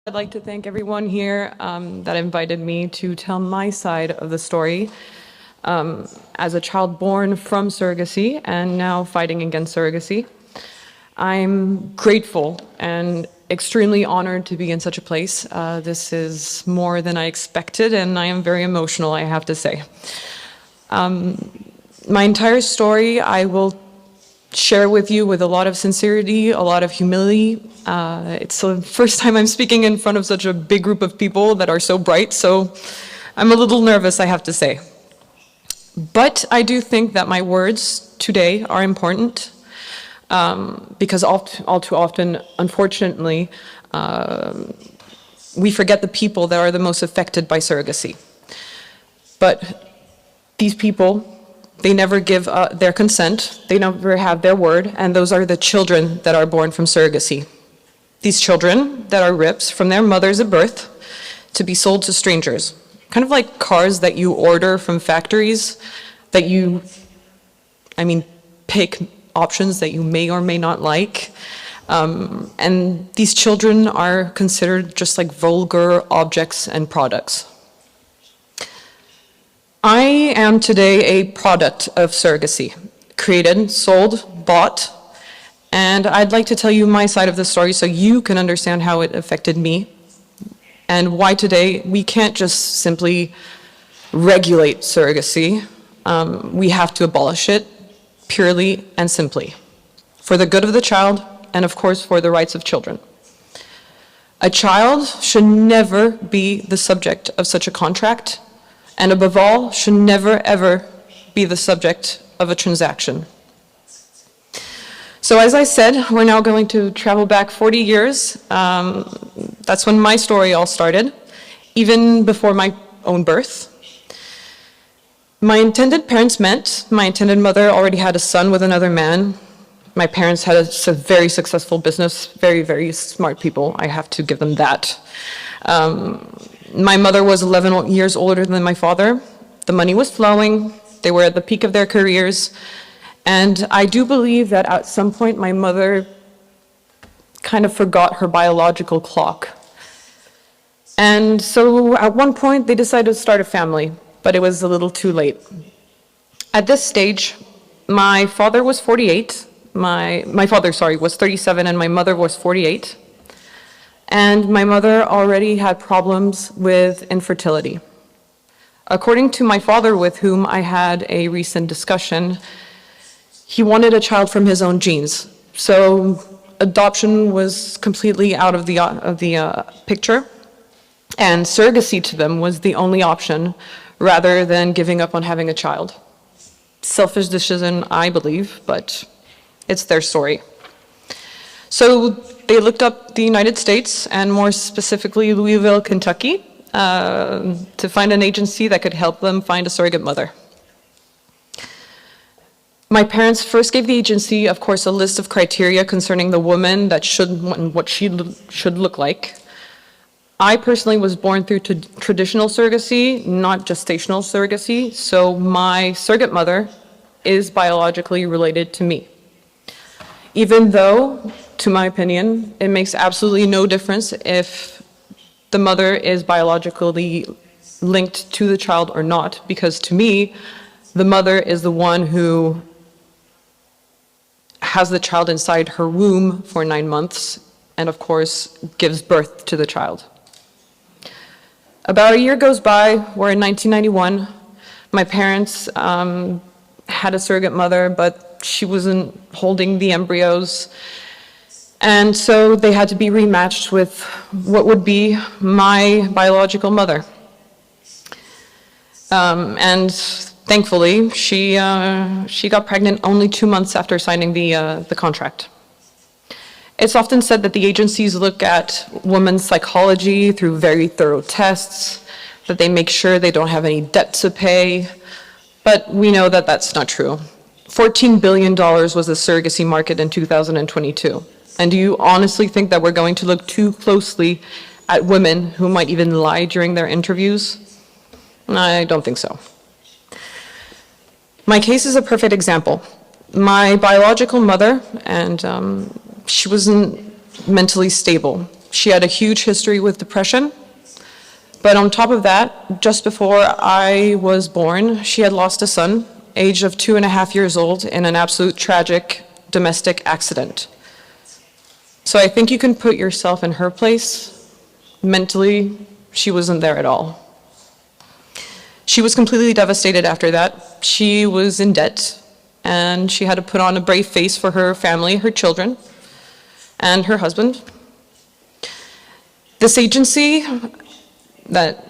I'd like to thank everyone here that invited me to tell my side of the story as a child born from surrogacy and now fighting against surrogacy. I'm grateful and extremely honored to be in such a place. This is more than I expected, and I am very emotional, I have to say. My entire story I will share with you with a lot of sincerity, a lot of humility. It's the first time I'm speaking in front of such a big group of people that are so bright, so I'm a little nervous, I have to say. But I do think that my words today are important because all too often, unfortunately, we forget the people that are the most affected by surrogacy. But these people, they never give their consent, they never have their word, and those are the children that are born from surrogacy. These children that are ripped from their mothers at birth to be sold to strangers. Kind of like cars that you order from factories that you, pick options that you may or may not like. And these children are considered just like vulgar objects and products. I am today a product of surrogacy, created, sold, bought, and I'd like to tell you my side of the story so you can understand how it affected me and why today we can't just simply regulate surrogacy. We have to abolish it purely and simply for the good of the child and of course for the rights of children. A child should never be the subject of such a contract, and above all, should never, ever be the subject of a transaction. So as I said, we're now going to travel back 40 years. That's when my story all started, even before my own birth. My intended parents met. My intended mother already had a son with another man. My parents had a very successful business, very, very smart people. I have to give them that. My mother was 11 years older than my father. The money was flowing. They were at the peak of their careers. And I do believe that at some point my mother kind of forgot her biological clock. And so at one point they decided to start a family, but it was a little too late. At this stage, my father was 48. My father, was 37 and my mother was 48. And my mother already had problems with infertility. According to my father, with whom I had a recent discussion, he wanted a child from his own genes. So adoption was completely out of the picture, and surrogacy to them was the only option rather than giving up on having a child. Selfish decision, I believe, but it's their story. So they looked up the United States, and more specifically Louisville, Kentucky, to find an agency that could help them find a surrogate mother. My parents first gave the agency, of course, a list of criteria concerning the woman that what she should look like. I personally was born through traditional surrogacy, not gestational surrogacy, so my surrogate mother is biologically related to me. Even though, to my opinion, it makes absolutely no difference if the mother is biologically linked to the child or not, because to me, the mother is the one who has the child inside her womb for 9 months and, of course, gives birth to the child. About a year goes by, we're in 1991. My parents had a surrogate mother, but she wasn't holding the embryos. And so they had to be rematched with what would be my biological mother. And thankfully, she got pregnant only 2 months after signing the contract. It's often said that the agencies look at women's psychology through very thorough tests, that they make sure they don't have any debt to pay, but we know that that's not true. $14 billion was the surrogacy market in 2022. And do you honestly think that we're going to look too closely at women who might even lie during their interviews? I don't think so. My case is a perfect example. My biological mother, and she wasn't mentally stable. She had a huge history with depression. But on top of that, just before I was born, she had lost a son, age of 2.5 years old, in an absolute tragic domestic accident. So I think you can put yourself in her place. Mentally, she wasn't there at all. She was completely devastated after that. She was in debt, and she had to put on a brave face for her family, her children, and her husband. This agency that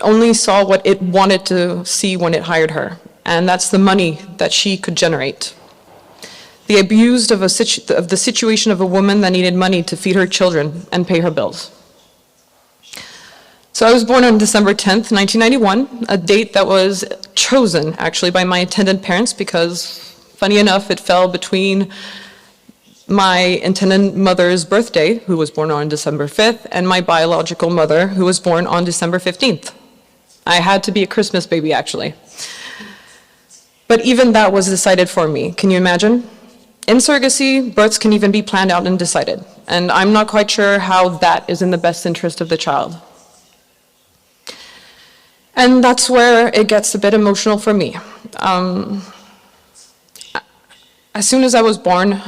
only saw what it wanted to see when it hired her, and that's the money that she could generate. They abused of the situation of a woman that needed money to feed her children and pay her bills. So I was born on December 10th, 1991, a date that was chosen actually by my intended parents because, funny enough, it fell between my intended mother's birthday, who was born on December 5th, and my biological mother, who was born on December 15th. I had to be a Christmas baby, actually. But even that was decided for me. Can you imagine? In surrogacy, births can even be planned out and decided, and I'm not quite sure how that is in the best interest of the child. And that's where it gets a bit emotional for me. As soon as I was born,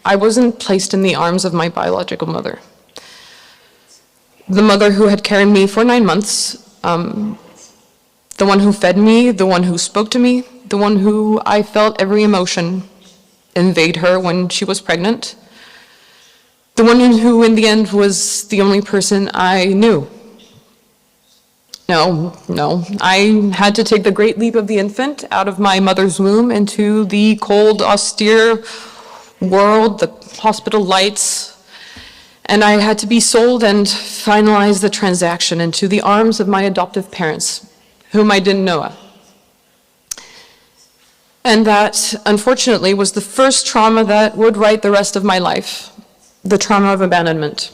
I wasn't placed in the arms of my biological mother. The mother who had carried me for 9 months, the one who fed me, the one who spoke to me, the one who I felt every emotion invade her when she was pregnant, the one who in the end was the only person I knew. No, I had to take the great leap of the infant out of my mother's womb into the cold, austere world, the hospital lights, and I had to be sold and finalize the transaction into the arms of my adoptive parents, whom I didn't know. And that, unfortunately, was the first trauma that would write the rest of my life, the trauma of abandonment.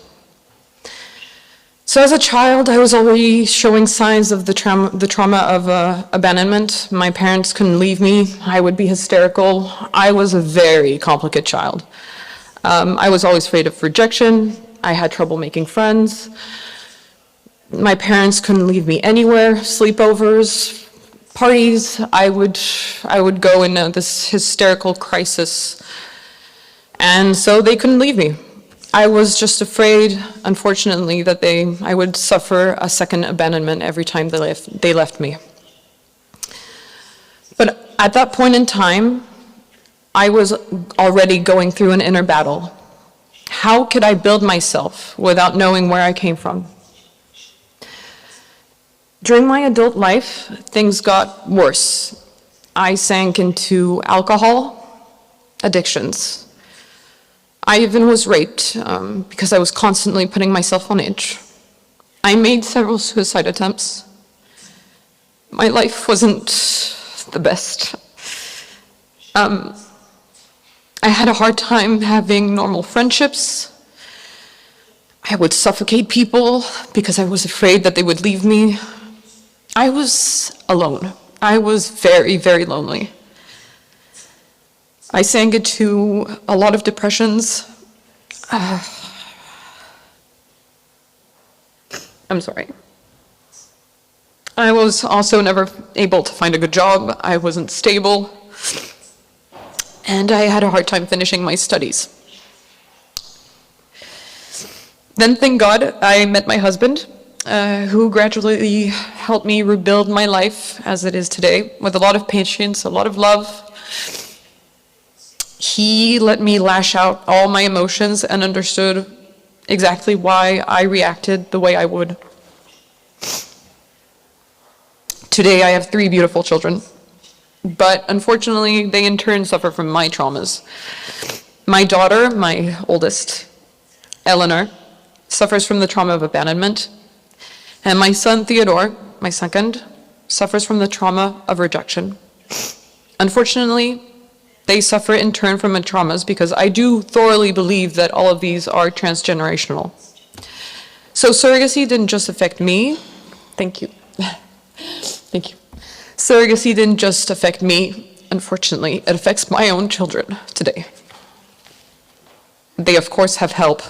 So as a child, I was already showing signs of the trauma of abandonment. My parents couldn't leave me. I would be hysterical. I was a very complicated child. I was always afraid of rejection. I had trouble making friends. My parents couldn't leave me anywhere. Sleepovers, parties, I would go in this hysterical crisis. And so they couldn't leave me. I was just afraid, unfortunately, that I would suffer a second abandonment every time they left me. But at that point in time, I was already going through an inner battle. How could I build myself without knowing where I came from? During my adult life, things got worse. I sank into alcohol, addictions. I even was raped because I was constantly putting myself on edge. I made several suicide attempts. My life wasn't the best. I had a hard time having normal friendships. I would suffocate people because I was afraid that they would leave me. I was alone. I was very, very lonely. I sank into a lot of depressions. I'm sorry. I was also never able to find a good job. I wasn't stable. And I had a hard time finishing my studies. Then, thank God, I met my husband, who gradually helped me rebuild my life as it is today, with a lot of patience, a lot of love. He let me lash out all my emotions and understood exactly why I reacted the way I would. Today I have 3 beautiful children, but unfortunately they in turn suffer from my traumas. My daughter, my oldest, Eleanor, suffers from the trauma of abandonment, and my son Theodore, my second, suffers from the trauma of rejection. Unfortunately, they suffer in turn from my traumas because I do thoroughly believe that all of these are transgenerational. So surrogacy didn't just affect me. Thank you. Thank you. Surrogacy didn't just affect me. Unfortunately, it affects my own children today. They, of course, have help.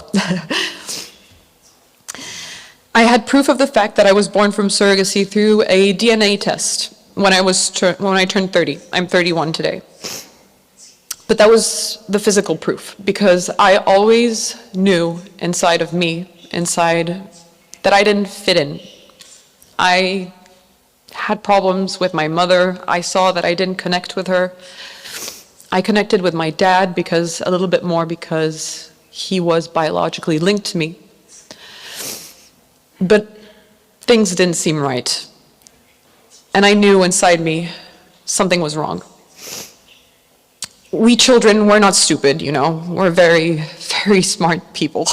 had proof of the fact that I was born from surrogacy through a DNA test when I turned 30. I'm 31 today. But that was the physical proof, because I always knew inside of me, that I didn't fit in. I had problems with my mother. I saw that I didn't connect with her. I connected with my dad a little bit more because he was biologically linked to me. But things didn't seem right. And I knew inside me something was wrong. We children, we're not stupid, you know. We're very, very smart people.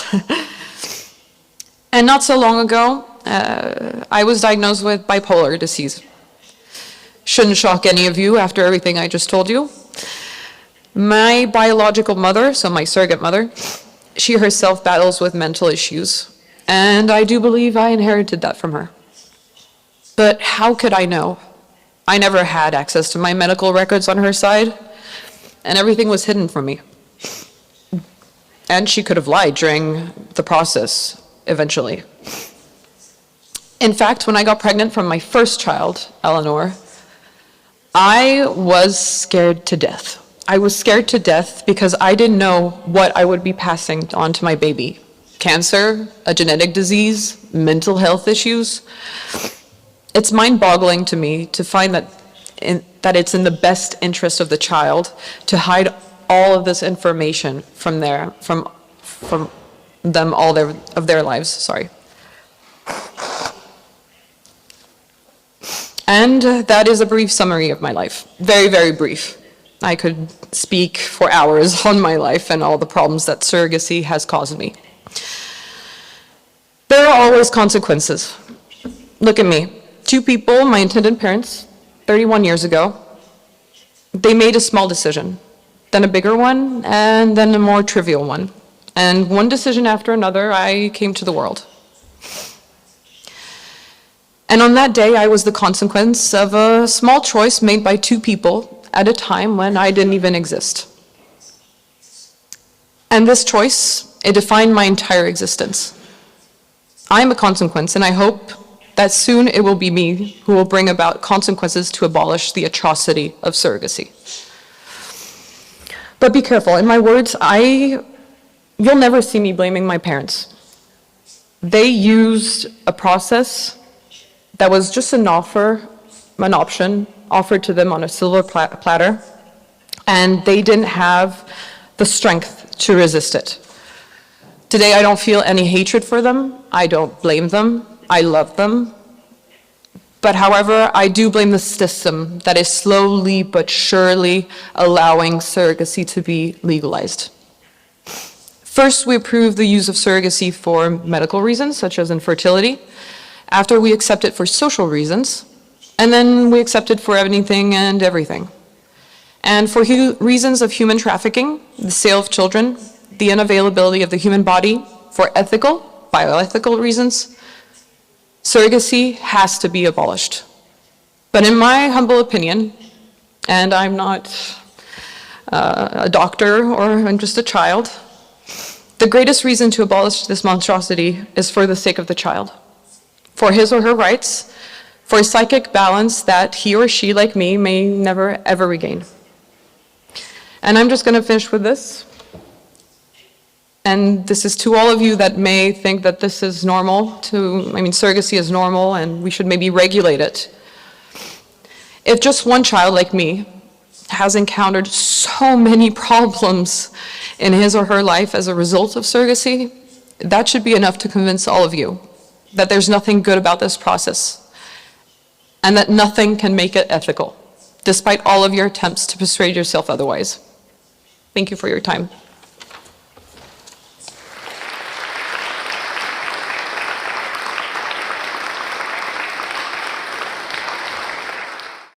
And not so long ago, I was diagnosed with bipolar disease. Shouldn't shock any of you after everything I just told you. My biological mother, so my surrogate mother, she herself battles with mental issues. And I do believe I inherited that from her. But how could I know? I never had access to my medical records on her side, and everything was hidden from me. And she could have lied during the process, eventually. In fact, when I got pregnant from my first child, Eleanor, I was scared to death. I was scared to death because I didn't know what I would be passing on to my baby. Cancer, a genetic disease, mental health issues. It's mind-boggling to me to find that it's in the best interest of the child to hide all of this information from them all of their lives. Sorry. And that is a brief summary of my life. Very, very brief. I could speak for hours on my life and all the problems that surrogacy has caused me. There are always consequences. Look at me. Two people, my intended parents, 31 years ago, they made a small decision, then a bigger one, and then a more trivial one. And one decision after another, I came to the world. And on that day, I was the consequence of a small choice made by two people at a time when I didn't even exist. And this choice, it defined my entire existence. I'm a consequence, and I hope that soon it will be me who will bring about consequences to abolish the atrocity of surrogacy. But be careful, in my words, you'll never see me blaming my parents. They used a process that was just an option offered to them on a silver platter, and they didn't have the strength to resist it. Today, I don't feel any hatred for them. I don't blame them. I love them. But however, I do blame the system that is slowly but surely allowing surrogacy to be legalized. First, we approve the use of surrogacy for medical reasons, such as infertility. After, we accept it for social reasons. And then we accept it for anything and everything. And for reasons of human trafficking, the sale of children, the unavailability of the human body, for ethical, bioethical reasons, surrogacy has to be abolished. But in my humble opinion, and I'm not a doctor or I'm just a child, the greatest reason to abolish this monstrosity is for the sake of the child, for his or her rights, for a psychic balance that he or she, like me, may never ever regain. And I'm just going to finish with this. And this is to all of you that may think that this is normal, surrogacy is normal and we should maybe regulate it. If just one child like me has encountered so many problems in his or her life as a result of surrogacy, that should be enough to convince all of you that there's nothing good about this process and that nothing can make it ethical, despite all of your attempts to persuade yourself otherwise. Thank you for your time.